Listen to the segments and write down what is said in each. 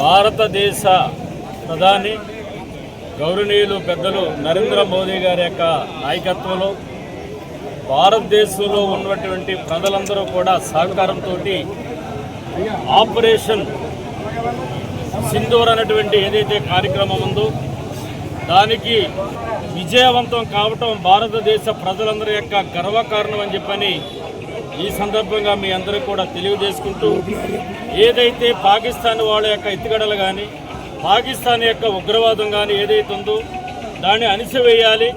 భారతదేశ ప్రధాని గౌరవనీయులు పెద్దలు నరేంద్ర మోదీ గారి యొక్క నాయకత్వంలో భారతదేశంలో ఉన్నటువంటి ప్రజలందరూ కూడా సహకారంతో ఆపరేషన్ సింధూర్ అనేటువంటి ఏదైతే కార్యక్రమం ఉందో దానికి విజయవంతం కావటం భారతదేశ ప్రజలందరి యొక్క గర్వకారణం అని చెప్పని ఈ సందర్భంగా మీ అందరికీ కూడా తెలియజేసుకుంటూ ఏదైతే పాకిస్తాన్ వాళ్ళ యొక్క ఎత్తుగడలు కానీ పాకిస్తాన్ యొక్క ఉగ్రవాదం కానీ ఏదైతే ఉందో దాన్ని అణిచివేయాలి,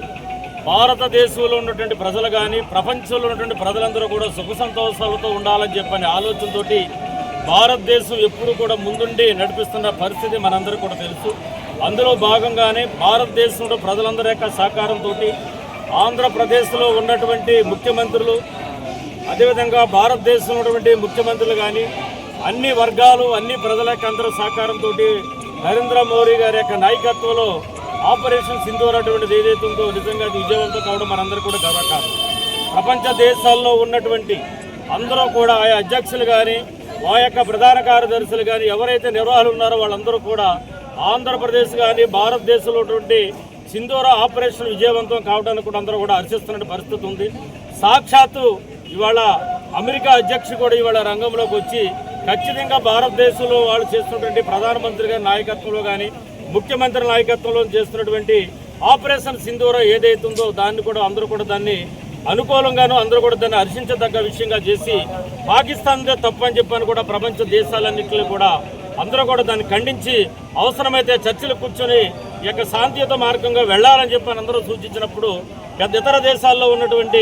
భారతదేశంలో ఉన్నటువంటి ప్రజలు కానీ ప్రపంచంలో ఉన్నటువంటి ప్రజలందరూ కూడా సుఖ సంతోషాలతో ఉండాలని చెప్పని ఆలోచనతో భారతదేశం ఎప్పుడు కూడా ముందుండి నడిపిస్తున్న పరిస్థితి మనందరికీ కూడా తెలుసు. అందులో భాగంగానే భారతదేశంలో ప్రజలందరి యొక్క సహకారంతో ఆంధ్రప్రదేశ్లో ఉన్నటువంటి ముఖ్యమంత్రులు, అదేవిధంగా భారతదేశంలో ఉన్నటువంటి ముఖ్యమంత్రులు కానీ అన్ని వర్గాలు అన్ని ప్రజల యొక్క అందరూ సహకారంతో నరేంద్ర మోదీ గారి యొక్క నాయకత్వంలో ఆపరేషన్ సింధూర్ అటువంటిది ఏదైతే ఉందో నిజంగా అది విజయవంతం కావడం మనందరూ కూడా గర్వకారణం. ప్రపంచ దేశాల్లో ఉన్నటువంటి అందరూ కూడా ఆయా అధ్యక్షులు కానీ ఆ యొక్క ప్రధాన కార్యదర్శులు కానీ ఎవరైతే నిర్వాహకులు ఉన్నారో వాళ్ళందరూ కూడా ఆంధ్రప్రదేశ్ కానీ భారతదేశంలో ఉన్నటువంటి సింధూర్ ఆపరేషన్ విజయవంతం కావడానికి కూడా అందరూ కూడా హర్షిస్తున్న పరిస్థితి ఉంది. సాక్షాత్తు ఇవాళ అమెరికా అధ్యక్షుడు కూడా ఇవాళ రంగంలోకి వచ్చి ఖచ్చితంగా భారతదేశంలో వాళ్ళు చేస్తున్నటువంటి ప్రధానమంత్రి గారి నాయకత్వంలో కానీ ముఖ్యమంత్రి నాయకత్వంలో చేస్తున్నటువంటి ఆపరేషన్ సింధూర్ ఏదైతే ఉందో దాన్ని కూడా అందరూ కూడా దాన్ని అనుకూలంగానూ అందరూ కూడా దాన్ని హర్షించదగ్గ విషయంగా చేసి పాకిస్తాన్దే తప్పని చెప్పని కూడా ప్రపంచ దేశాలన్నింటిలో కూడా అందరూ కూడా దాన్ని ఖండించి అవసరమైతే చర్చలు కూర్చొని ఈ యొక్క శాంతియుత మార్గంగా వెళ్లాలని చెప్పని అందరూ సూచించినప్పుడు ఇతర దేశాల్లో ఉన్నటువంటి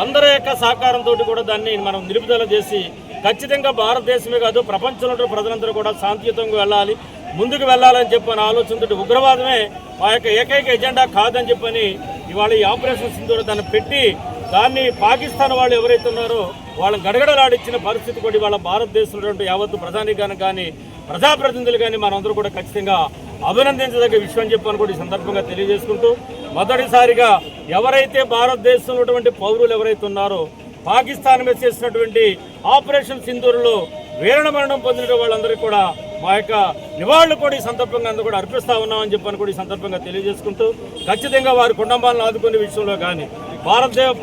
అందరి యొక్క సహకారంతో కూడా దాన్ని మనం నిలుపుదల చేసి ఖచ్చితంగా భారతదేశమే కాదు ప్రపంచంలో ప్రజలందరూ కూడా శాంతియుతంగా వెళ్ళాలి, ముందుకు వెళ్ళాలని చెప్పని ఆలోచనతో ఉగ్రవాదమే మా యొక్క ఏకైక ఎజెండా కాదని చెప్పని ఇవాళ ఈ ఆపరేషన్ సింధూర్ దాన్ని పెట్టి దాన్ని పాకిస్తాన్ వాళ్ళు ఎవరైతే ఉన్నారో వాళ్ళని గడగడలాడిచ్చిన పరిస్థితి కూడా ఇవాళ భారతదేశంలో యావత్తు ప్రధానిగాను కానీ ప్రజాప్రతినిధులు కానీ మనందరూ కూడా ఖచ్చితంగా అభినందించదగ్గ విషయం అని చెప్పని కూడా ఈ సందర్భంగా తెలియజేసుకుంటూ మొదటిసారిగా ఎవరైతే భారతదేశంలో ఉన్నటువంటి పౌరులు ఎవరైతే ఉన్నారో పాకిస్తాన్ మీద చేసినటువంటి ఆపరేషన్ సింధూర్లో వీరమరణం పొందిన వాళ్ళందరికీ కూడా మా యొక్క నివాళులు కూడా ఈ సందర్భంగా అందరూ కూడా అర్పిస్తూ ఉన్నామని చెప్పని కూడా ఈ సందర్భంగా తెలియజేసుకుంటూ ఖచ్చితంగా వారి కుటుంబాలను ఆదుకునే విషయంలో కానీ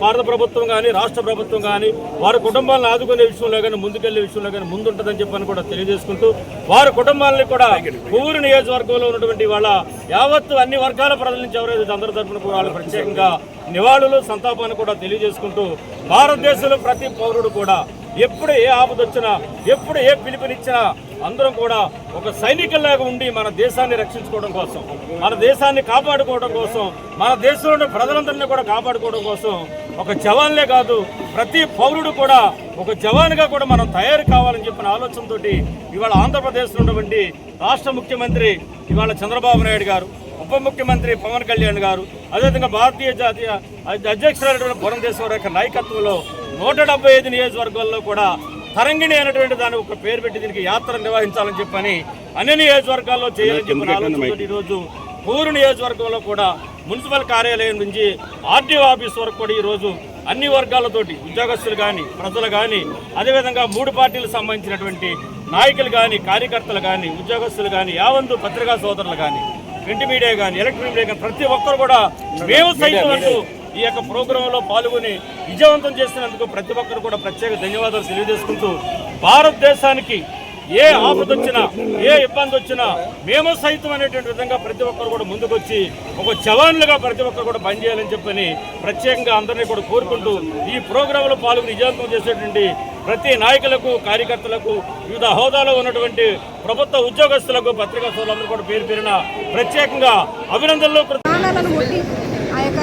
భారత ప్రభుత్వం కానీ రాష్ట్ర ప్రభుత్వం కానీ వారి కుటుంబాలను ఆదుకునే విషయంలో కానీ ముందుకెళ్లే విషయంలో కానీ ముందుంటుందని చెప్పని కూడా తెలియజేసుకుంటూ వారి కుటుంబాలని కూడా కొవ్వూరు నియోజకవర్గంలో ఉన్నటువంటి వాళ్ళ యావత్తు అన్ని వర్గాల ప్రజల నుంచి ఎవరైతే అందరి తరఫున కూడా వాళ్ళు ప్రత్యేకంగా నివాళులు సంతాపాన్ని కూడా తెలియజేసుకుంటూ భారతదేశంలో ప్రతి పౌరుడు కూడా ఎప్పుడు ఏ ఆపద వచ్చినా ఎప్పుడు ఏ పిలుపునిచ్చినా అందరం కూడా ఒక సైనికుల్లాగా ఉండి మన దేశాన్ని రక్షించుకోవడం కోసం, మన దేశాన్ని కాపాడుకోవడం కోసం, మన దేశంలో ప్రజలందరినీ కూడా కాపాడుకోవడం కోసం ఒక జవాన్లే కాదు ప్రతి పౌరుడు కూడా ఒక జవాన్గా కూడా మనం తయారు కావాలని చెప్పిన ఆలోచనతో ఇవాళ ఆంధ్రప్రదేశ్లో ఉన్నటువంటి రాష్ట్ర ముఖ్యమంత్రి ఇవాళ చంద్రబాబు నాయుడు గారు, ఉప ముఖ్యమంత్రి పవన్ కళ్యాణ్ గారు, అదేవిధంగా భారతీయ జాతీయ అధ్యక్షురాలైన పురంధేశ్వర యొక్క నాయకత్వంలో 175 నియోజకవర్గాల్లో కూడా తరంగిణి అనేటువంటి దాన్ని ఒక పేరు పెట్టి దీనికి యాత్ర నిర్వహించాలని చెప్పని అన్ని నియోజకవర్గాల్లో చేయాలని చెప్పిన ఆలోచనతో ఈరోజు పూరు నియోజకవర్గంలో కూడా మున్సిపల్ కార్యాలయం నుంచి ఆర్టీఓ ఆఫీస్ వరకు కూడా ఈరోజు అన్ని వర్గాలతోటి ఉద్యోగస్తులు కానీ, ప్రజలు కానీ, అదేవిధంగా 3 పార్టీలకు సంబంధించినటువంటి నాయకులు కానీ, కార్యకర్తలు కానీ, ఉద్యోగస్తులు కానీ, యావంతు పత్రికా సోదరులు కానీ, ప్రింట్ మీడియా కానీ, ఎలక్ట్రానిక్ మీడియా కానీ ప్రతి ఒక్కరు కూడా మేము సైతం అంటూ ఈ యొక్క ప్రోగ్రాంలో పాల్గొని విజయవంతం చేసినందుకు ప్రతి ఒక్కరు కూడా ప్రత్యేక ధన్యవాదాలు తెలియజేసుకుంటూ భారతదేశానికి ఏ ఆపద వచ్చినా, ఏ ఇబ్బంది వచ్చినా మేము సైతం అనేటువంటి విధంగా ప్రతి ఒక్కరు కూడా ముందుకొచ్చి ఒక జవాన్లుగా ప్రతి ఒక్కరు కూడా పనిచేయాలని చెప్పని ప్రత్యేకంగా అందరినీ కూడా కోరుకుంటూ ఈ ప్రోగ్రాంలో పాల్గొని విజయవంతం చేసేటువంటి ప్రతి నాయకులకు, కార్యకర్తలకు, వివిధ హోదాలో ఉన్నటువంటి ప్రభుత్వ ఉద్యోగస్తులకు, పత్రికా సోదరులందరూ కూడా పేరు పేరున ప్రత్యేకంగా అభినందనలు. ఆ యొక్క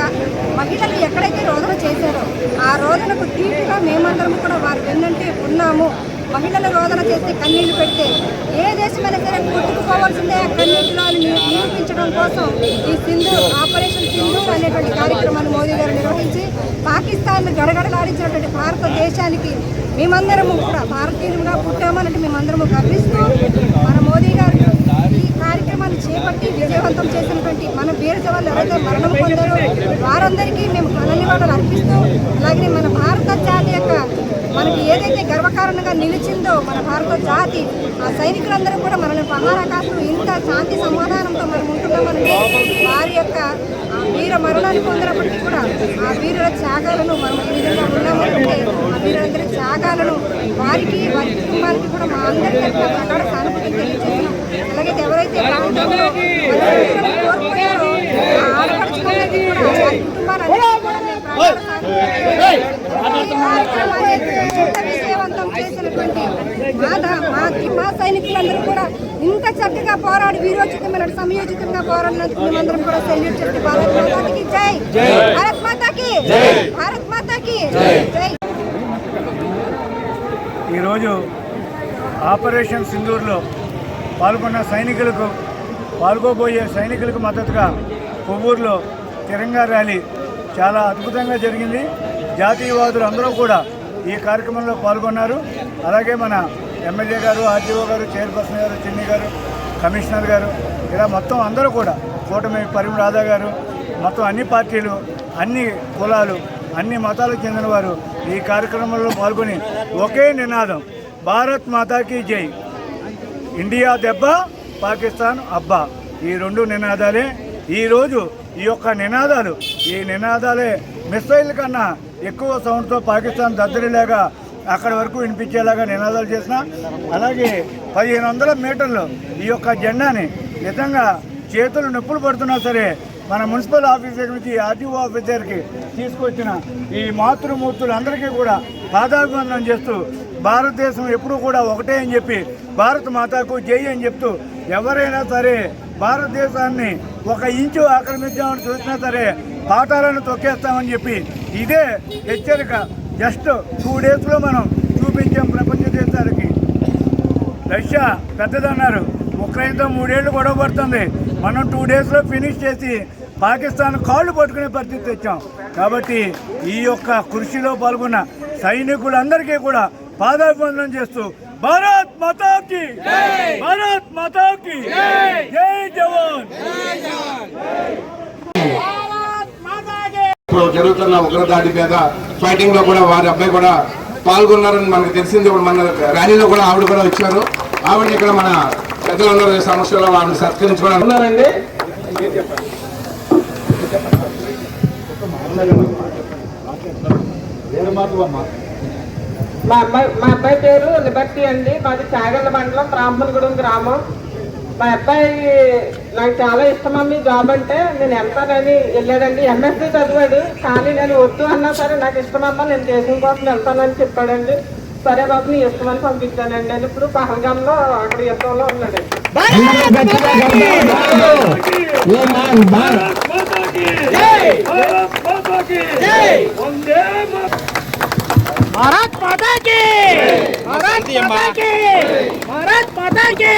మహిళలు ఎక్కడైతే రోదన చేశారో ఆ రోదనకు తీటుగా మేమందరం కూడా వారు వెన్నంటే ఉన్నాము. మహిళలు రోదన చేస్తే కన్నీళ్లు పెడితే ఏ దేశమైనా సరే కొట్టుకుపోవాల్సిందే కన్నీటిలో నిరూపించడం కోసం ఈ సింధూర్ ఆపరేషన్ సింధూర్ అనేటువంటి కార్యక్రమాన్ని మోదీ గారు నిర్వహించి పాకిస్తాన్ గడగడలాడించినటువంటి భారతదేశానికి మేమందరము కూడా భారతీయులుగా పుట్టామన్నట్టు మేమందరము గర్విస్తూ మన మోదీ గారు ఈ కార్యక్రమాన్ని చేపట్టి విజయవంతం చేసినటువంటి మన వీర జవాన్లు ఎవరైతే మరణం పొందారో వారందరికీ మేము ధన్యవాదాలు అర్పిస్తూ, అలాగే మన భారత జాతి యొక్క మనకి ఏదైతే గర్వకారణంగా నిలిచిందో మన భారత జాతి ఆ సైనికులందరూ కూడా మనల్ని పహారాకాశం ఇంత శాంతి సమాధానంతో మనం ఉంటున్నామని వారి యొక్క వీర మరణాన్ని పొందినప్పటికీ కూడా ఆ వీరుల త్యాగాలను మనం ఈ విధంగా ఉన్నామంటే ఆ వీరులందరి త్యాగాలను వారికి, వారి కుటుంబానికి కూడా మా అందరికీ అక్కడ సానుభూతి తెలియజేస్తున్నాం. అలాగే ఎవరైతే ప్రాంతంలో కోరుకున్నారో ఆ ఆడపడుచుకోవడానికి కూడా వారి కుటుంబాలన్నింటినీ కూడా విజయవంతం చేసినటువంటి మా సైనికులందరూ కూడా ఇంత చక్కగా పోరాడి వీరోచితమైన సమయోచితంగా పోరాడినందుకు మేమందరం కూడా సెల్యూట్ చేసి భారత్ మాతాకి జై, భారత్ మాతాకి, భారత్ మాతాకి జై. ఈరోజు ఆపరేషన్ సింధూర్లో పాల్గొన్న సైనికులకు, పాల్గొబోయే సైనికులకు మద్దతుగా కొవ్వూరులో తిరంగా ర్యాలీ చాలా అద్భుతంగా జరిగింది. జాతీయవాదులు అందరూ కూడా ఈ కార్యక్రమంలో పాల్గొన్నారు. అలాగే మన ఎమ్మెల్యే గారు, ఆర్టీఓ గారు, చైర్పర్సన్ గారు, చిన్ని గారు, కమిషనర్ గారు, ఇలా మొత్తం అందరూ కూడా కూటమి పరిమళ రాధా గారు, మొత్తం అన్ని పార్టీలు, అన్ని కులాలు, అన్ని మతాలకు చెందిన వారు ఈ కార్యక్రమంలో పాల్గొని ఒకే నినాదం భారత్ మాతాకి జై, ఇండియా దెబ్బ, పాకిస్తాన్ అబ్బా, ఈ 2 నినాదాలే ఈరోజు ఈ యొక్క నినాదాలు. ఈ నినాదాలే మిసైల్ కన్నా ఎక్కువ సౌండ్తో పాకిస్తాన్ దద్దరిలాగా అక్కడి వరకు వినిపించేలాగా నినాదాలు చేసిన, అలాగే 1500 మీటర్లు ఈ యొక్క జెండాని నిజంగా చేతులు నొప్పులు పడుతున్నా సరే మన మున్సిపల్ ఆఫీసర్ నుంచి ఆర్టీఓ ఆఫీస్ దగ్గరికి తీసుకొచ్చిన ఈ మాతృమూర్తులందరికీ కూడా పాదాభివందనం చేస్తూ భారతదేశం ఎప్పుడూ కూడా ఒకటే అని చెప్పి భారత్ మాతాకు జై అని చెప్తూ ఎవరైనా సరే భారతదేశాన్ని 1 ఇంచు ఆక్రమించామని చూసినా సరే పాఠాలను తొక్కేస్తామని చెప్పి ఇదే హెచ్చరిక జస్ట్ 2 డేస్లో మనం చూపించాం ప్రపంచ దేశాలకి. రష్యా పెద్దదన్నారు, ఉక్రెయిన్తో 3 ఏళ్ళు గొడవ పడుతుంది, మనం 2 డేస్లో ఫినిష్ చేసి పాకిస్తాన్ కాళ్ళు పట్టుకునే పరిస్థితి తెచ్చాం. కాబట్టి ఈ యొక్క కృషిలో పాల్గొన్న సైనికులందరికీ కూడా పాదాభివందనం చేస్తూ భారత్ మాతాకి, భారత్ మాతాకి జై జవాన్. జరుగుతున్న ఉగ్రదాడి మీద ఫైటింగ్ లో కూడా వారి అబ్బాయి కూడా పాల్గొన్నారని మనకు తెలిసింది. ఇప్పుడు మన ర్యాలీలో కూడా ఆవిడ కూడా వచ్చారు. ఆవిడ ఇక్కడ మన పెద్దలందరూ సమస్యలో వారిని సత్కరించుకోవడం ఉన్నారండి. మా అబ్బాయి పేరు లిబర్టీ అండి. మాది చాగళ్ళ మండలం రామనగూడెం గ్రామం. మా అబ్బాయి నాకు చాలా ఇష్టమమ్మి జాబ్ అంటే, నేను వెళ్తానని వెళ్ళాడండి. ఎంఎస్సీ చదివాడు, కానీ నేను వద్దు అన్నా సరే నాకు ఇష్టమమ్మా నేను దేశం కోసం వెళ్తానని చెప్పాడండి. సరే బాబు నీ ఇష్టం అని పంపించానండి అని ఇప్పుడు పహల్గామ్లో అక్కడ యుద్ధంలో ఉన్నాడండి. भारत माता की भारत माता की भारत माता की